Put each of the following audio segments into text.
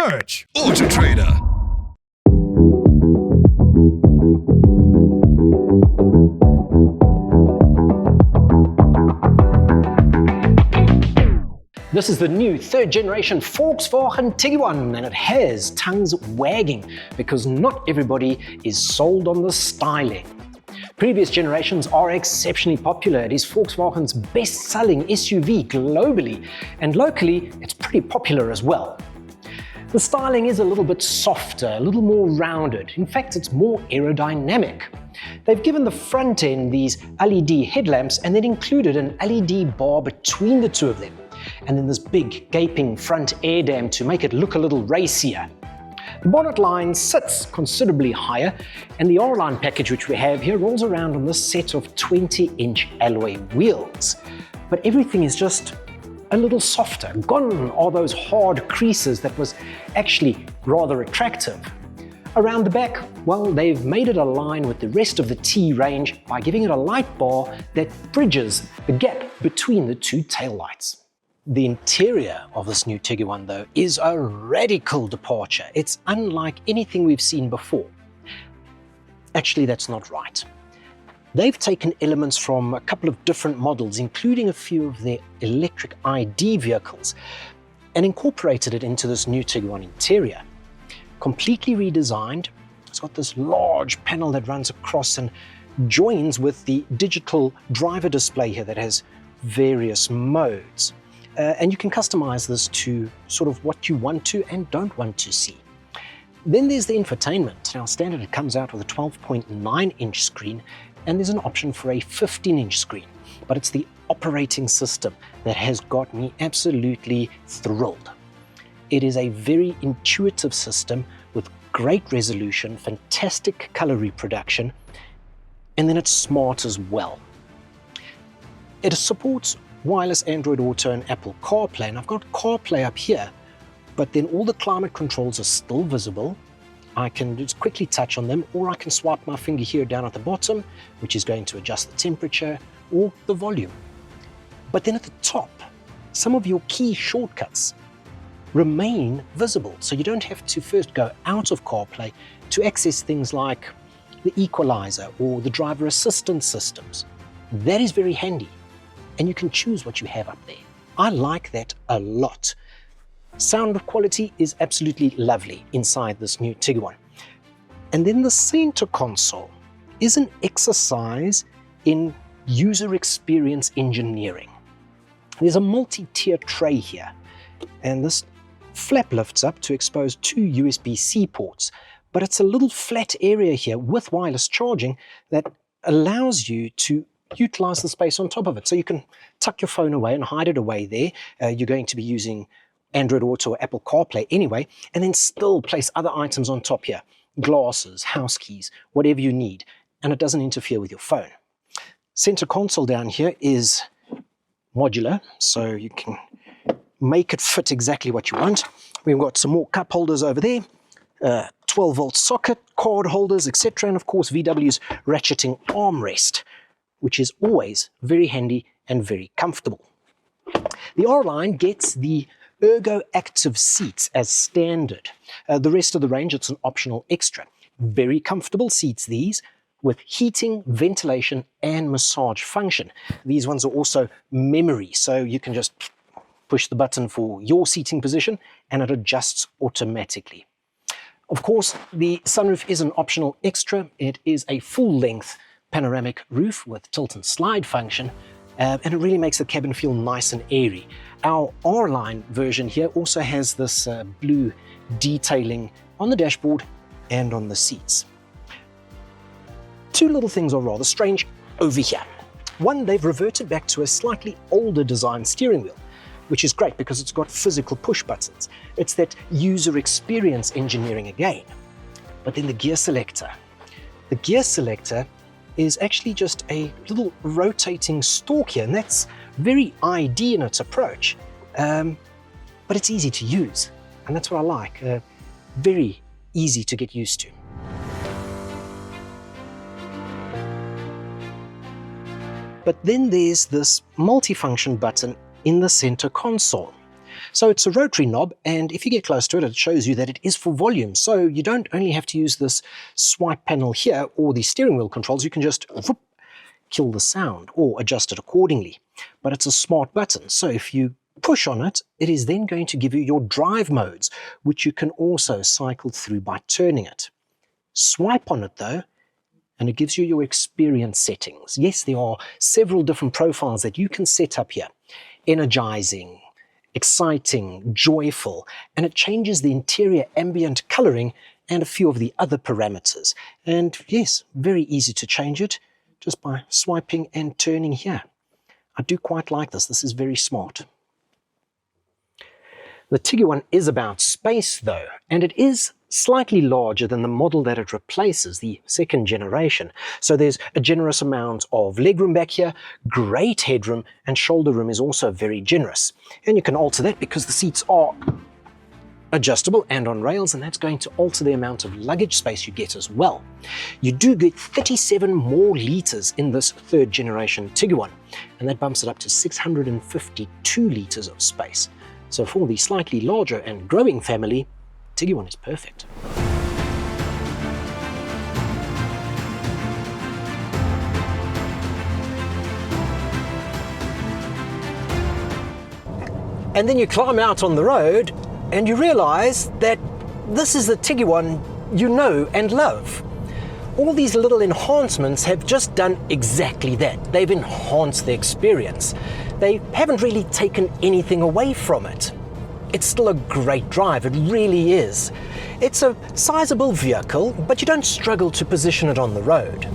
Search AutoTrader. This is the new third-generation Volkswagen Tiguan, and it has tongues wagging because not everybody is sold on the styling. Previous generations are exceptionally popular. It is Volkswagen's best-selling SUV globally, and locally it's pretty popular as well. The styling is a little bit softer, a little more rounded. In fact, it's more aerodynamic. They've given the front end these LED headlamps and then included an LED bar between the two of them. And then this big gaping front air dam to make it look a little racier. The bonnet line sits considerably higher, and the R Line package which we have here rolls around on this set of 20-inch alloy wheels. But everything is just a little softer. Gone are those hard creases that was actually rather attractive. Around the back, well, they've made it align with the rest of the T range by giving it a light bar that bridges the gap between the two taillights. The interior of this new Tiguan, though, is a radical departure. It's unlike anything we've seen before. Actually, that's not right. They've taken elements from a couple of different models, including a few of their electric ID vehicles, and incorporated it into this new Tiguan interior. Completely redesigned. It's got this large panel that runs across and joins with the digital driver display here that has various modes. And you can customize this to sort of what you want to and don't want to see. Then there's the infotainment. Now, standard, it comes out with a 12.9-inch screen, and there's an option for a 15-inch screen. But it's the operating system that has got me absolutely thrilled. It is a very intuitive system with great resolution, fantastic color reproduction, and then it's smart as well. It supports wireless Android Auto and Apple CarPlay, and I've got CarPlay up here, but then all the climate controls are still visible. I can just quickly touch on them, or I can swipe my finger here down at the bottom, which is going to adjust the temperature or the volume. But then at the top, some of your key shortcuts remain visible, so you don't have to first go out of CarPlay to access things like the equalizer or the driver assistance systems. That is very handy. And you can choose what you have up there. I like that a lot. Sound quality is absolutely lovely inside this new Tiguan. And then the center console is an exercise in user experience engineering. There's a multi-tier tray here, and this flap lifts up to expose two USB-C ports, but it's a little flat area here with wireless charging that allows you to utilize the space on top of it. So you can tuck your phone away and hide it away there. You're going to be using Android Auto or Apple CarPlay anyway, and then still place other items on top here. Glasses, house keys, whatever you need, and it doesn't interfere with your phone. Center console down here is modular, so you can make it fit exactly what you want. We've got some more cup holders over there, 12-volt socket, card holders, etc., and of course VW's ratcheting armrest, which is always very handy and very comfortable. The R Line gets the Ergo Active seats as standard. The rest of the range, it's an optional extra. Very comfortable seats these, with heating, ventilation, and massage function. These ones are also memory, so you can just push the button for your seating position and it adjusts automatically. Of course, the sunroof is an optional extra. It is a full-length panoramic roof with tilt and slide function, and it really makes the cabin feel nice and airy. Our R Line version here also has this blue detailing on the dashboard and on the seats. Two little things are rather strange over here. One, they've reverted back to a slightly older design steering wheel, which is great because it's got physical push buttons. It's that user experience engineering again. But then the gear selector. The gear selector is actually just a little rotating stalk here, and that's very ID in its approach, but it's easy to use, and that's what I like. Very easy to get used to. But then there's this multifunction button in the center console. So it's a rotary knob, and if you get close to it, it shows you that it is for volume. So you don't only have to use this swipe panel here or the steering wheel controls, you can just whoop, kill the sound or adjust it accordingly. But it's a smart button, so if you push on it, it is then going to give you your drive modes, which you can also cycle through by turning it. Swipe on it though, and it gives you your experience settings. Yes, there are several different profiles that you can set up here. Energizing, exciting, joyful, and it changes the interior ambient coloring and a few of the other parameters. And yes, very easy to change it just by swiping and turning here. I do quite like this. This is very smart. The Tiguan is about space though, and it is slightly larger than the model that it replaces, the second generation. So there's a generous amount of legroom back here, great headroom, and shoulder room is also very generous. And you can alter that because the seats are adjustable and on rails, and that's going to alter the amount of luggage space you get as well. You do get 37 more litres in this third generation Tiguan, and that bumps it up to 652 litres of space. So for the slightly larger and growing family, Tiguan is perfect. And then you climb out on the road and you realize that this is the Tiguan you know and love. All these little enhancements have just done exactly that. They've enhanced the experience. They haven't really taken anything away from it. It's still a great drive, it really is. It's a sizable vehicle, but you don't struggle to position it on the road.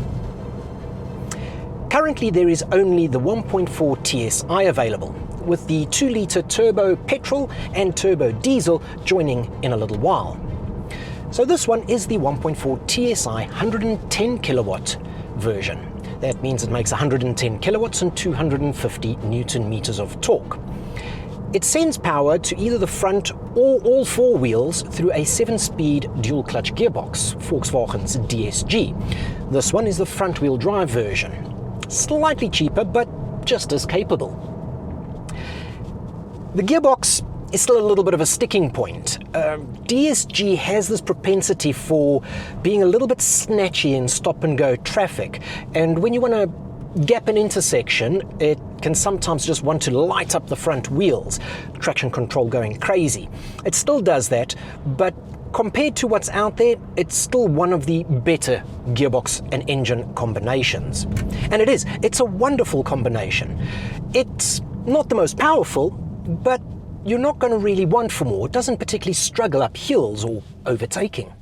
Currently there is only the 1.4 TSI available, with the 2-litre turbo petrol and turbo diesel joining in a little while. So this one is the 1.4 TSI 110 kilowatt version. That means it makes 110 kilowatts and 250 Newton meters of torque. It sends power to either the front or all four wheels through a 7-speed dual-clutch gearbox, Volkswagens DSG. This one is the front-wheel drive version. Slightly cheaper, but just as capable. The gearbox is still a little bit of a sticking point. DSG has this propensity for being a little bit snatchy in stop-and-go traffic, and when you want to gap an intersection, it can sometimes just want to light up the front wheels, traction control going crazy. It still does that, but compared to what's out there, it's still one of the better gearbox and engine combinations. And it's a wonderful combination. It's not the most powerful, but you're not going to really want for more. It doesn't particularly struggle up hills or overtaking.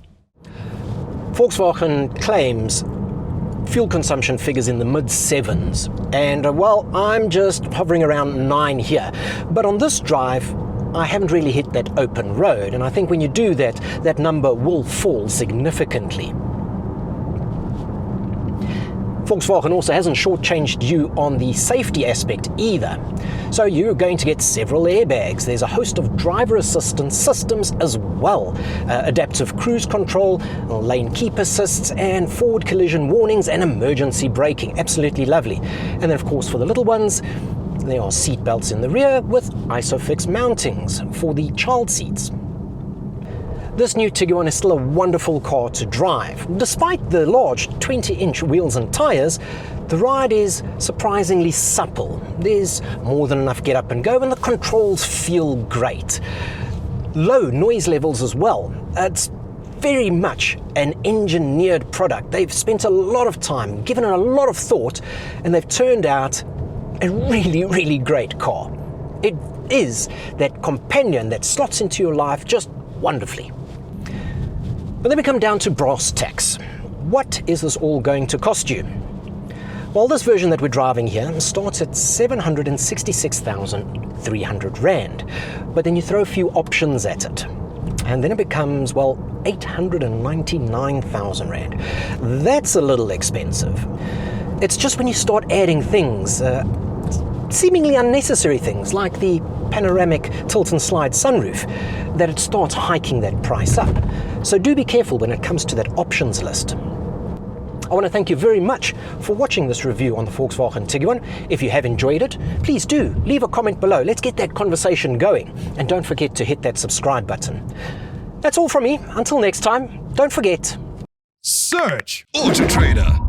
Volkswagen claims fuel consumption figures in the mid-7s, and well, I'm just hovering around 9 here. But on this drive, I haven't really hit that open road, and I think when you do that, that number will fall significantly. Volkswagen also hasn't shortchanged you on the safety aspect either. So you're going to get several airbags. There's a host of driver assistance systems as well. Adaptive cruise control, lane keep assists, and forward collision warnings and emergency braking. Absolutely lovely. And then of course for the little ones, there are seat belts in the rear with ISOFIX mountings for the child seats. This new Tiguan is still a wonderful car to drive. Despite the large 20-inch wheels and tyres, the ride is surprisingly supple. There's more than enough get up and go, and the controls feel great. Low noise levels as well. It's very much an engineered product. They've spent a lot of time, given it a lot of thought, and they've turned out a really, really great car. It is that companion that slots into your life just wonderfully. But then we come down to brass tacks. What is this all going to cost you? Well, this version that we're driving here starts at 766,300 Rand, but then you throw a few options at it, and then it becomes, well, 899,000 Rand. That's a little expensive. It's just when you start adding things, seemingly unnecessary things, like the panoramic tilt and slide sunroof, that it starts hiking that price up. So do be careful when it comes to that options list. I want to thank you very much for watching this review on the Volkswagen Tiguan. If you have enjoyed it, please do leave a comment below. Let's get that conversation going. And don't forget to hit that subscribe button. That's all from me. Until next time, don't forget. Search AutoTrader.